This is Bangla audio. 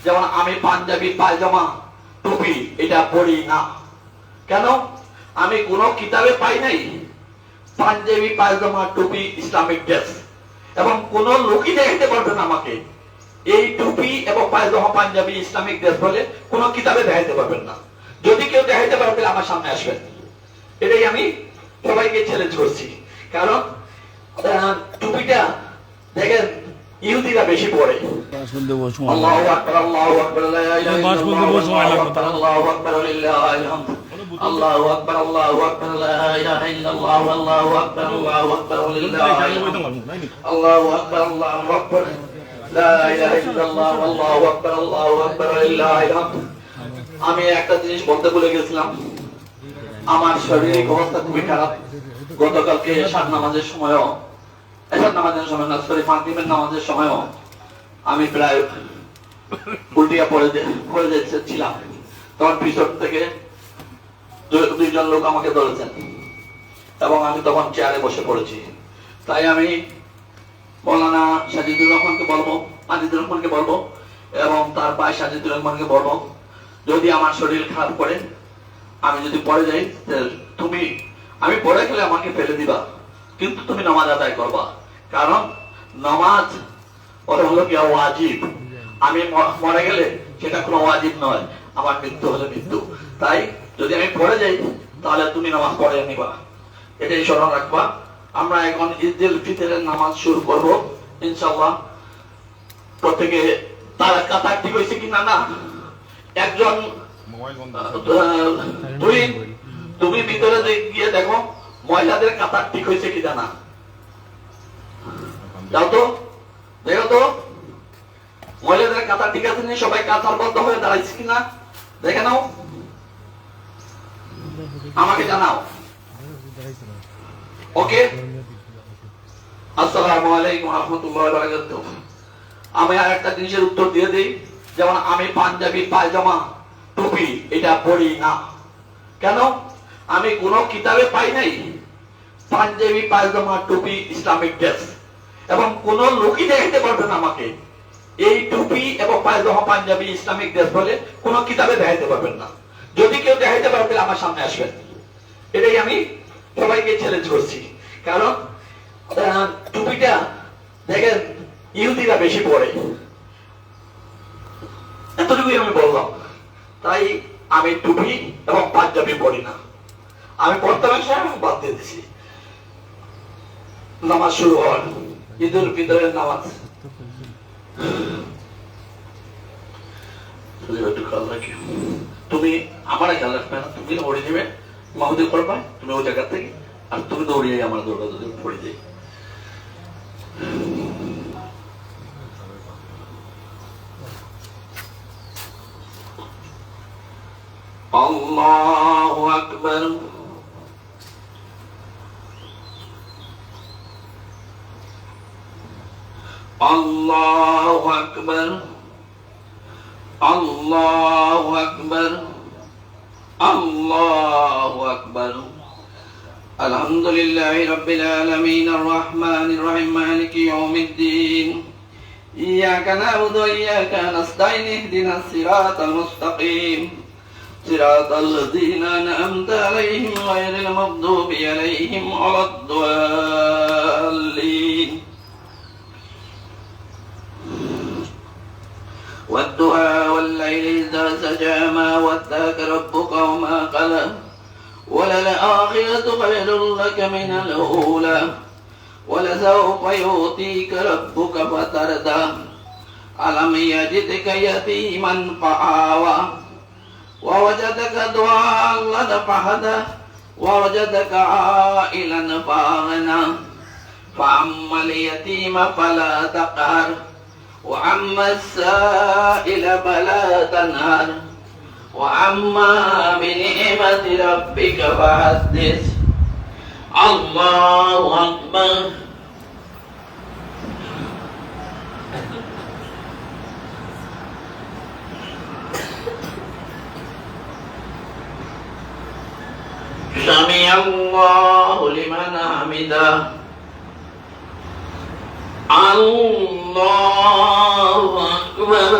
যেমন আমি পাঞ্জাবি পায়জামা টুপি এটা পরি না। কেন? আমি কোনো কিতাবে পাই নাই পাঞ্জাবি পায়জামা টুপি ইসলামিক ড্রেস, এবং কোন লোকই দেখাতে পারবে না আমাকে এই টুপি এবং পায়জামা পাঞ্জাবি ইসলামিক ড্রেস বলে কোন কিতাবে দেখাতে পারবেন না। যদি কেউ দেখাতে পারবে তাহলে আমার সামনে আসবেন। এটাই আমি সবাইকে চ্যালেঞ্জ করছি। কারণ টুপিটা দেখেন ইহুদিরা বেশি পড়ে। আল্লাহু আকবার, আল্লাহু আকবার, লা ইলাহা ইল্লাল্লাহ, আল্লাহু আকবার, লিল্লাহিল হামদ, আল্লাহু আকবার, আল্লাহু আকবার, লা ইলাহা ইল্লাল্লাহ, আল্লাহু আকবার, আল্লাহু আকবার, লিল্লাহিল হামদ, আল্লাহু আকবার, আল্লাহু আকবার, লা ইলাহা ইল্লাল্লাহ, আল্লাহু আকবার, আল্লাহু আকবার, লিল্লাহিল হামদ। আমি একটা জিনিস বলতে ভুলে গেছিলাম, আমার শারীরিক অবস্থা খুবই খারাপ। গতকালকে এশার নামাজের সময়ও মাগরিবের নামাজের সময়ও আমি প্রায় উল্টিয়া পড়ে যাচ্ছিলাম। তখন পিছন থেকে দুইজন লোক আমাকে ধরেছেন এবং আমি তখন চেয়ারে বসে পড়েছি। তাই আমি মৌলানা সাজিদুর রহমানকে বলবো এবং তার ভাই সাজিদুর রহমানকে বলবো, যদি আমার শরীর খারাপ করে আমি যদি পড়ে যাই, আমি পড়ে গেলে আমাকে ফেলে দিবা, কিন্তু তুমি নামাজ আদায় করবা। কারণ নামাজ ওটা হলো কি ওয়াজিব। আমি মরে গেলে সেটা কোনো ওয়াজিব নয়, আমার মৃত্যু হলে মৃত্যু। তাই যদি আমি পড়ে যাই তাহলে তুমি নামাজ পড়ে নিবা, এটাই স্মরণ রাখবা। আমরা এখন ঈদুল ফিতরের নামাজ শুরু করব ইনশাআল্লাহ। প্রত্যেকে তার কাতার ঠিক হয়েছে কিনা না, একজন তুমি ভিতরে গিয়ে দেখো মহিলাদের কাতার ঠিক হয়েছে কিনা না, যাও তো দেখো তো মহিলাদের কাতার ঠিক আছে, সবাই কাতারবদ্ধ হয়ে দাঁড়াইছে কিনা দেখে নাও, আমাকে জানাও। ওকে, আসসালামু আলাইকুম ওয়া রাহমাতুল্লাহি ওয়া বারাকাতুহু। আমি আর একটা জিনিসের উত্তর দিয়ে দিই, যেমন আমি পাঞ্জাবি পায়জামা টুপি এটা পরি না। কেন? আমি কোন কিতাবে পাই নাই পাঞ্জাবি পায়জামা টুপি ইসলামিক ড্রেস, এবং কোন লোকই দেখাতে পারবে না আমাকে এই টুপি এবং পায়জামা পাঞ্জাবি ইসলামিক ড্রেস বলে কোন কিতাবে দেখাতে পারবেন না। যদি কেউ দেখাতে পারবে তাহলে আমার সামনে আসবেন। এটাই আমি সবাইকে চ্যালেঞ্জ করছি। কারণ টুপিটা দেখেন ইহুদিরা বেশি পড়ে, এতটুকুই আমি বললাম। তাই আমি টুপি এবং পাঞ্জাবি পড়ি না। আমি পড়তাম বাদ দিয়ে দিছি। নামাজ শুরু হয়, ঈদুল ফিতরের নামাজ। তুমি আমার খেয়াল রাখবে না, তুমি পড়ে যাবে মাহুদি করবা, তুমি ওই জায়গা থেকে, আর তুমি দৌড়িয়ে আমার দৌড়া পড়ে যাই। আল্লাহু আকবার, আল্লাহু আকবার, আল্লাহু আকবার, আল্লাহু আকবার। আলহামদুলিল্লাহি রাব্বিল আলামিন আর রহমানির রহিম মালিকি ইয়াউমিদ্দিন। ইয়াকা না'বুদু ওয়া ইয়াকা নাস্তাঈন ইহদিনাস সিরাতাল মুস্তাকিম সিরাতাল লাযীনা আন'আমতা আলাইহিম গায়রিল মাগদুবি আলাইহিম ওয়ালাদ-দাল্লিন। والضحى والليل إذا سجى ما ودعك ربك وما قلى وللآخرة خير لك من الأولى ولسوف يعطيك ربك فترضى ألم يجدك يتيما فآوى ووجدك ضالا فهدى ووجدك عائلا فأغنى فأما اليتيم فلا تقهر وأما السائل فلا تنهر وأما بنعمة ربك فحدث. الله أكبر. سمع الله لمن حمده. الله أكبر.